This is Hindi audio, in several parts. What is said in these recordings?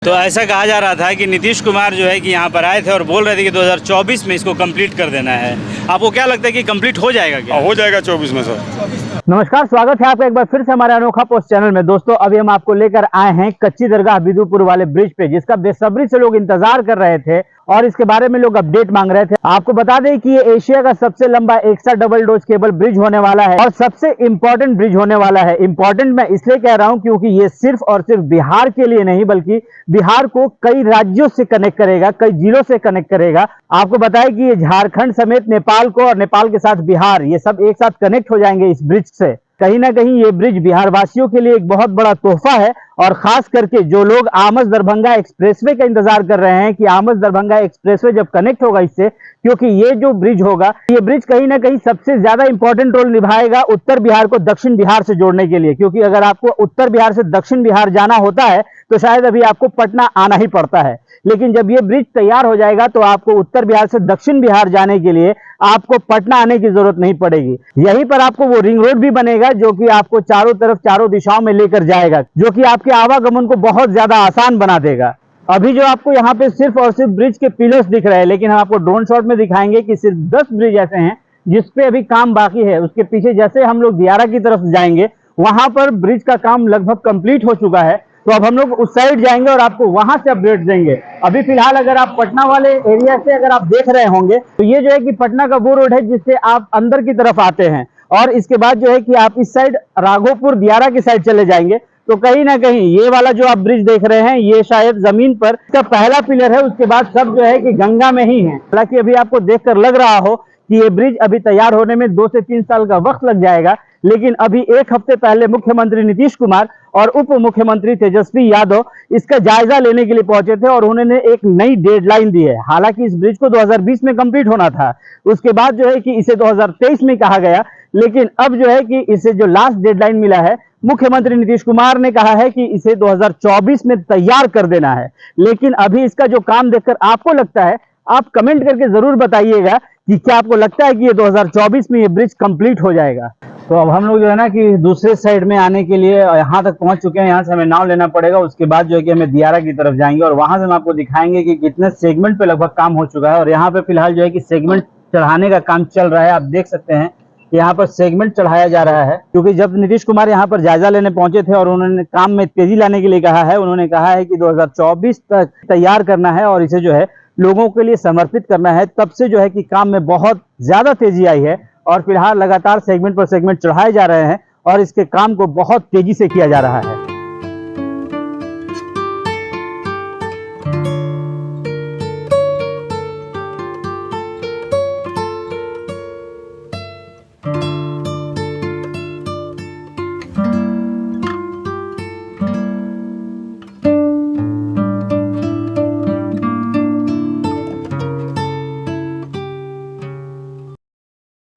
तो ऐसा कहा जा रहा था कि नीतीश कुमार जो है कि यहाँ पर आए थे और बोल रहे थे कि 2024 में इसको कंप्लीट कर देना है। आपको क्या लगता है कि कंप्लीट हो जाएगा क्या? हो जाएगा 24 में सर। नमस्कार, स्वागत है आपका एक बार फिर से हमारे अनोखा पोस्ट चैनल में। दोस्तों, अभी हम आपको लेकर आए हैं कच्ची दरगाह बिदुपुर वाले ब्रिज पे, जिसका बेसब्री से लोग इंतजार कर रहे थे और इसके बारे में लोग अपडेट मांग रहे थे। आपको बता दें कि ये एशिया का सबसे लंबा extra double dose cable bridge होने वाला है और सबसे इंपॉर्टेंट ब्रिज होने वाला है। इंपॉर्टेंट मैं इसलिए कह रहा हूं क्योंकि ये सिर्फ और सिर्फ बिहार के लिए नहीं, बल्कि बिहार को कई राज्यों से कनेक्ट करेगा, कई जिलों से कनेक्ट करेगा। आपको बताएं कि ये झारखंड समेत नेपाल को और नेपाल के साथ बिहार, ये सब एक साथ कनेक्ट हो जाएंगे इस ब्रिज से। कहीं ना कहीं ये ब्रिज बिहार वासियों के लिए एक बहुत बड़ा तोहफा है और खास करके जो लोग आमस दरभंगा एक्सप्रेसवे का इंतजार कर रहे हैं कि आमस दरभंगा एक्सप्रेसवे जब कनेक्ट होगा इससे, क्योंकि ये जो ब्रिज होगा, ये ब्रिज कहीं ना कहीं सबसे ज्यादा इंपॉर्टेंट रोल निभाएगा उत्तर बिहार को दक्षिण बिहार से जोड़ने के लिए। क्योंकि अगर आपको उत्तर बिहार से दक्षिण बिहार जाना होता है तो शायद अभी आपको पटना आना ही पड़ता है, लेकिन जब ये ब्रिज तैयार हो जाएगा तो आपको उत्तर बिहार से दक्षिण बिहार जाने के लिए आपको पटना आने की जरूरत नहीं पड़ेगी। यहीं पर आपको वो रिंग रोड भी बनेगा जो कि आपको चारों तरफ चारों दिशाओं में लेकर जाएगा, जो कि आपके आवागमन को बहुत ज्यादा आसान बना देगा। अभी जो आपको यहाँ पे सिर्फ और सिर्फ ब्रिज के पिलर्स दिख रहे हैं, लेकिन हम आपको ड्रोन शॉट में दिखाएंगे कि सिर्फ 10 ब्रिज ऐसे हैं जिसपे अभी काम बाकी है। उसके पीछे जैसे हम लोग दियारा की तरफ जाएंगे, वहां पर ब्रिज का काम लगभग कंप्लीट हो चुका है। तो अब हम लोग उस साइड जाएंगे और आपको वहां से अपडेट देंगे। अभी फिलहाल अगर आप पटना वाले एरिया से अगर आप देख रहे होंगे तो ये जो है कि पटना का वो रोड है जिससे आप अंदर की तरफ आते हैं, और इसके बाद जो है कि आप इस साइड राघोपुर दियारा की साइड चले जाएंगे तो कहीं ना कहीं ये वाला जो आप ब्रिज देख रहे हैं ये शायद जमीन पर इसका पहला पिलर है। उसके बाद सब जो है कि गंगा में ही है। हालांकि अभी आपको देखकर लग रहा हो कि ये ब्रिज अभी तैयार होने में 2 से 3 साल का वक्त लग जाएगा, लेकिन अभी एक हफ्ते पहले मुख्यमंत्री नीतीश कुमार और उप मुख्यमंत्री तेजस्वी यादव इसका जायजा लेने के लिए पहुंचे थे और उन्होंने एक नई डेडलाइन दी है। हालांकि इस ब्रिज को 2020 में कंप्लीट होना था, उसके बाद जो है कि इसे 2023 में कहा गया, लेकिन अब जो है कि इसे जो लास्ट डेडलाइन मिला है, मुख्यमंत्री नीतीश कुमार ने कहा है कि इसे 2024 में तैयार कर देना है। लेकिन अभी इसका जो काम देखकर आपको लगता है, आप कमेंट करके जरूर बताइएगा कि क्या आपको लगता है कि ये 2024 में ये ब्रिज कंप्लीट हो जाएगा। तो अब हम लोग जो है ना कि दूसरे साइड में आने के लिए यहाँ तक पहुंच चुके हैं। यहाँ से हमें नाव लेना पड़ेगा, उसके बाद जो है कि हमें दियारा की तरफ जाएंगे और वहां से हम आपको दिखाएंगे कि कितने सेगमेंट पे लगभग काम हो चुका है। और यहाँ पे फिलहाल जो है कि सेगमेंट चढ़ाने का काम चल रहा है। आप देख सकते हैं यहाँ पर सेगमेंट चढ़ाया जा रहा है, क्योंकि जब नीतीश कुमार यहाँ पर जायजा लेने पहुंचे थे और उन्होंने काम में तेजी लाने के लिए कहा है, उन्होंने कहा है कि 2024 तक तैयार करना है और इसे जो है लोगों के लिए समर्पित करना है। तब से जो है कि काम में बहुत ज्यादा तेजी आई है और फिलहाल लगातार सेगमेंट पर सेगमेंट चढ़ाए जा रहे हैं और इसके काम को बहुत तेजी से किया जा रहा है।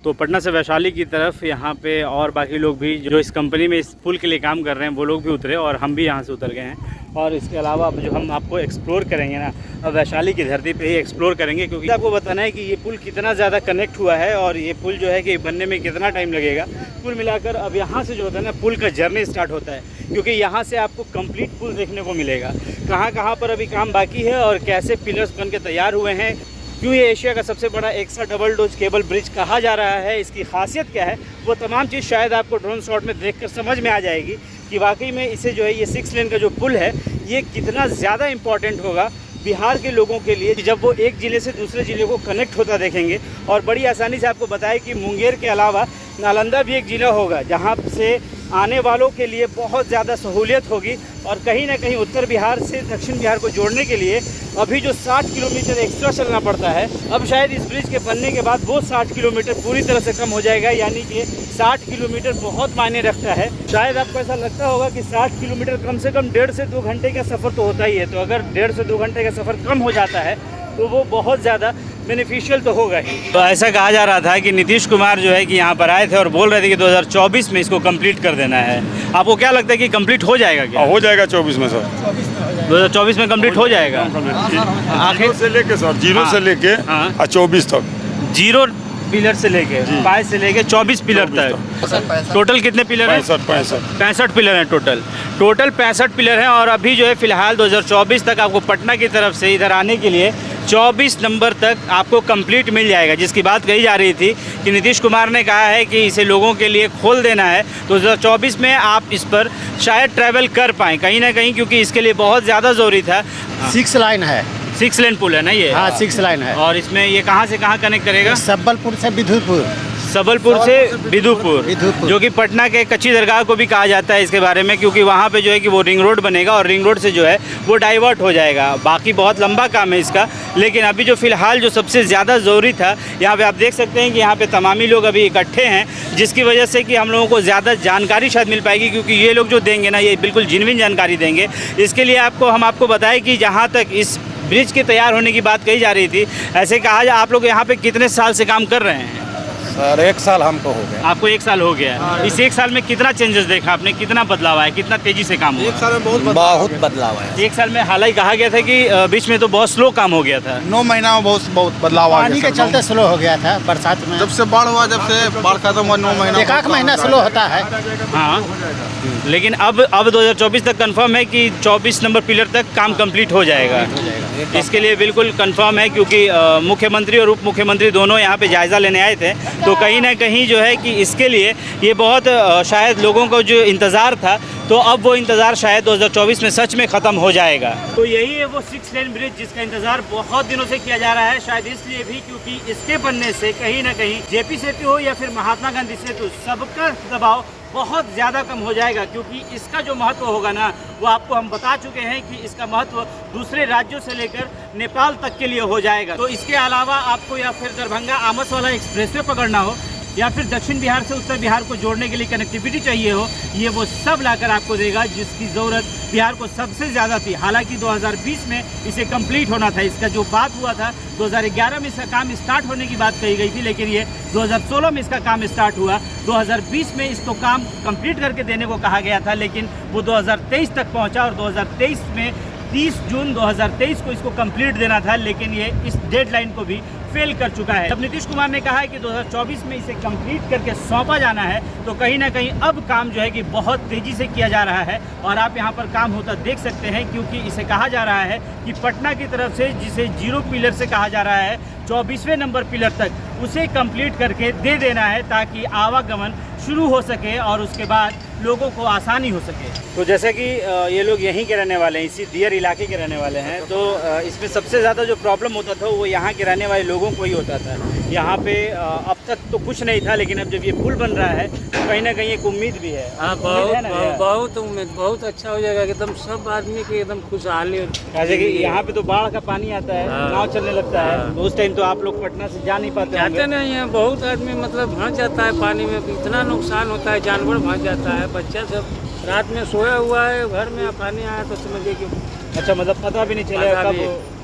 तो पटना से वैशाली की तरफ यहाँ पे और बाकी लोग भी जो इस कंपनी में इस पुल के लिए काम कर रहे हैं वो लोग भी उतरे और हम भी यहाँ से उतर गए हैं। और इसके अलावा अब जो हम आपको एक्सप्लोर करेंगे ना, अब वैशाली की धरती पे ही एक्सप्लोर करेंगे, क्योंकि आपको बताना है कि ये पुल कितना ज़्यादा कनेक्ट हुआ है और ये पुल जो है कि बनने में कितना टाइम लगेगा। कुल मिलाकर अब यहाँ से जो होता है ना, पुल का जर्नी स्टार्ट होता है, क्योंकि यहाँ से आपको कंप्लीट पुल देखने को मिलेगा। कहाँ कहाँ पर अभी काम बाकी है और कैसे पिलर्स बन के तैयार हुए हैं, क्यों ये एशिया का सबसे बड़ा extra double dose cable bridge कहा जा रहा है, इसकी खासियत क्या है, वो तमाम चीज़ शायद आपको ड्रोन शॉट में देखकर समझ में आ जाएगी कि वाकई में इसे जो है ये 6 लेन का जो पुल है ये कितना ज़्यादा इम्पॉर्टेंट होगा बिहार के लोगों के लिए, जब वो एक ज़िले से दूसरे ज़िले को कनेक्ट होता देखेंगे। और बड़ी आसानी से आपको बताएं कि मुंगेर के अलावा नालंदा भी एक ज़िला होगा जहाँ से आने वालों के लिए बहुत ज़्यादा सहूलियत होगी। और कहीं ना कहीं उत्तर बिहार से दक्षिण बिहार को जोड़ने के लिए अभी जो 60 किलोमीटर एक्स्ट्रा चलना पड़ता है, अब शायद इस ब्रिज के बनने के बाद वो 60 किलोमीटर पूरी तरह से कम हो जाएगा। यानी कि 60 किलोमीटर बहुत मायने रखता है। शायद आपको ऐसा लगता होगा कि 60 किलोमीटर कम से कम 1.5 से 2 घंटे का सफ़र तो होता ही है। तो अगर 1.5 से 2 घंटे का सफ़र कम हो जाता है तो वो बहुत ज़्यादा बेनिफिशियल तो होगा ही। तो ऐसा कहा जा रहा था कि नीतीश कुमार जो है कि यहाँ पर आए थे और बोल रहे थे कि 2024 में इसको कंप्लीट कर देना है। आपको क्या लगता है कि कंप्लीट हो जाएगा क्या? हो जाएगा 24 में सर। 2024 में कंप्लीट हो जाएगा आखिर से लेके सर, जीरो से लेके 24 तक। जीरो पिलर से लेके 22 से लेके 24 पिलर तक। टोटल कितने पिलर हैं? 65 पिलर हैं टोटल 65 पिलर हैं। और अभी जो है फिलहाल 2024 तक आपको पटना की तरफ से इधर आने के लिए 24 नंबर तक आपको कंप्लीट मिल जाएगा, जिसकी बात कही जा रही थी कि नीतीश कुमार ने कहा है कि इसे लोगों के लिए खोल देना है। तो 2024 में आप इस पर शायद ट्रैवल कर पाएँ कहीं ना कहीं, क्योंकि इसके लिए बहुत ज़्यादा ज़रूरी था। 6 लाइन है, 6 लेन पुल है ना ये? हाँ 6 लाइन है। और इसमें ये कहाँ से कहाँ कनेक्ट करेगा? सबलपुर से विधुपुर, सबलपुर से विधुपुर, जो कि पटना के कच्ची दरगाह को भी कहा जाता है इसके बारे में, क्योंकि वहाँ पे जो है कि वो रिंग रोड बनेगा और रिंग रोड से जो है वो डाइवर्ट हो जाएगा। बाकी बहुत लंबा काम है इसका, लेकिन अभी जो फ़िलहाल जो सबसे ज़्यादा ज़रूरी था, यहाँ पे आप देख सकते हैं कि यहाँ पे तमामी लोग अभी इकट्ठे हैं, जिसकी वजह से कि हम लोगों को ज़्यादा जानकारी शायद मिल पाएगी, क्योंकि ये लोग जो देंगे ना ये बिल्कुल जेन्युइन जानकारी देंगे। इसके लिए हम आपको बताएं कि जहाँ तक इस ब्रिज के तैयार होने की बात कही जा रही थी, ऐसे कहा जा आप लोग यहाँ पे कितने साल से काम कर रहे हैं? सर 1 साल हमको हो गया। आपको 1 साल हो गया है। इस 1 साल में कितना चेंजेस देखा आपने, कितना बदलाव आया, कितना तेजी से काम हुआ? 1 साल में बहुत बदलाव है। 1 साल में हालांकि कहा गया था कि बीच में तो बहुत स्लो काम हो गया था। 9 महीना में बहुत बदलाव आ गया। पानी के चलते स्लो हो गया था बरसात में। जब से बाढ़ हुआ, जब से बाढ़ खत्म हुआ 9 महीना, 1 महीना स्लो होता है। हाँ, लेकिन अब 2024 तक कंफर्म है कि 24 नंबर पिलर तक काम कंप्लीट हो जाएगा। इसके लिए बिल्कुल कंफर्म है, क्योंकि मुख्यमंत्री और उप मुख्यमंत्री दोनों यहाँ पे जायज़ा लेने आए थे। तो कहीं ना कहीं जो है कि इसके लिए ये बहुत शायद लोगों को जो इंतज़ार था, तो अब वो इंतज़ार शायद 2024 में सच में ख़त्म हो जाएगा। तो यही है वो 6 लेन ब्रिज जिसका इंतज़ार बहुत दिनों से किया जा रहा है, शायद इसलिए भी क्योंकि इसके बनने से कहीं ना कहीं जेपी सेतु हो या फिर महात्मा गांधी सेतु, सबका दबाव बहुत ज़्यादा कम हो जाएगा। क्योंकि इसका जो महत्व होगा ना, वो आपको हम बता चुके हैं कि इसका महत्व दूसरे राज्यों से लेकर नेपाल तक के लिए हो जाएगा। तो इसके अलावा आपको या फिर दरभंगा आमस वाला एक्सप्रेसवे पकड़ना हो, या फिर दक्षिण बिहार से उत्तर बिहार को जोड़ने के लिए कनेक्टिविटी चाहिए हो, ये वो सब लाकर आपको देगा जिसकी ज़रूरत बिहार को सबसे ज़्यादा थी। हालांकि 2020 में इसे कंप्लीट होना था। इसका जो बात हुआ था 2011 में इसका काम स्टार्ट होने की बात कही गई थी, लेकिन ये 2016 में इसका काम स्टार्ट हुआ। 2020 में इसको काम कंप्लीट करके देने को कहा गया था, लेकिन वो 2023 तक पहुँचा और 2023 में 30 जून 2023 को इसको कंप्लीट देना था, लेकिन ये इस डेडलाइन को भी फेल कर चुका है। जब नीतीश कुमार ने कहा है कि 2024 में इसे कंप्लीट करके सौंपा जाना है, तो कहीं ना कहीं अब काम जो है कि बहुत तेज़ी से किया जा रहा है। और आप यहाँ पर काम होता देख सकते हैं, क्योंकि इसे कहा जा रहा है कि पटना की तरफ से, जिसे 0 पिलर से कहा जा रहा है, 24वें नंबर पिलर तक उसे कंप्लीट करके दे देना है, ताकि आवागमन शुरू हो सके और उसके बाद लोगों को आसानी हो सके। तो जैसे कि ये लोग यहीं के रहने वाले हैं, इसी दियर इलाके के रहने वाले हैं, तो इसमें सबसे ज़्यादा जो प्रॉब्लम होता था वो यहाँ के रहने वाले लोगों को ही होता था। यहाँ पे अब तक तो कुछ नहीं था, लेकिन अब जब ये पुल बन रहा है तो कहीं ना कहीं एक उम्मीद भी है। हाँ, बहुत उम्मीद, बहुत अच्छा हो जाएगा, एकदम सब आदमी की एकदम खुशहाली। जैसे कि यहाँ पे तो बाढ़ का पानी आता है, नाव चलने लगता है, तो उस टाइम तो आप लोग पटना से जा नहीं पाते? जाते नहीं है, बहुत आदमी मतलब फंस जाता है पानी में, इतना नुकसान होता है, जानवर फंस जाता है, बच्चा सब रात में सोया हुआ है घर में, पानी आया तो समझिए कि अच्छा, मतलब पता भी नहीं चलेगा कब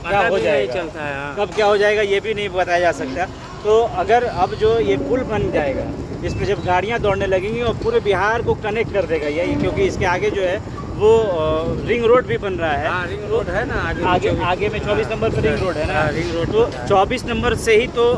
क्या हो जाएगा, चलता है। हाँ। कब क्या हो जाएगा ये भी नहीं बताया जा सकता। तो अगर अब जो ये पुल बन जाएगा, इस पर जब गाड़ियाँ दौड़ने लगेंगी और पूरे बिहार को कनेक्ट कर देगा यही, क्योंकि इसके आगे जो है वो रिंग रोड भी बन रहा है। रिंग रोड है ना आगे में 24 नंबर पर रिंग रोड है ना, रिंग रोड। तो 24 नंबर से ही तो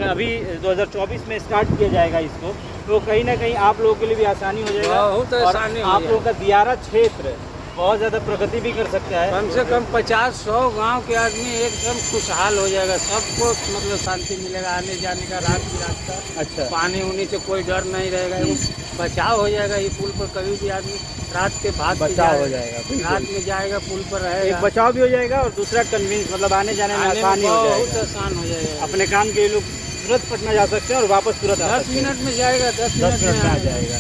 अभी 2024 में स्टार्ट किया जाएगा इसको, तो कहीं ना कहीं आप लोगों के लिए भी आसानी हो जाएगा। बहुत आसानी, आप लोगों का दियारा क्षेत्र बहुत ज़्यादा प्रगति भी कर सकता है। कम से कम 50-100 गांव के आदमी एकदम खुशहाल हो जाएगा, सबको मतलब शांति मिलेगा, आने जाने का रास्ता। अच्छा, पानी होने से कोई डर नहीं रहेगा, बचाव हो जाएगा। ये पुल पर कभी भी आदमी रात के बाद बचाव हो जाएगा, रात में जाएगा पुल पर रहेगा, एक बचाव भी हो जाएगा और दूसरा कन्वींस, मतलब आने जाने में आसानी हो जाएगा, बहुत आसान हो जाएगा। अपने काम के लोग तुरंत पटना जा सकते हैं और वापस तुरंत 10 मिनट में जाएगा, 10 मिनट में आ जाएगा।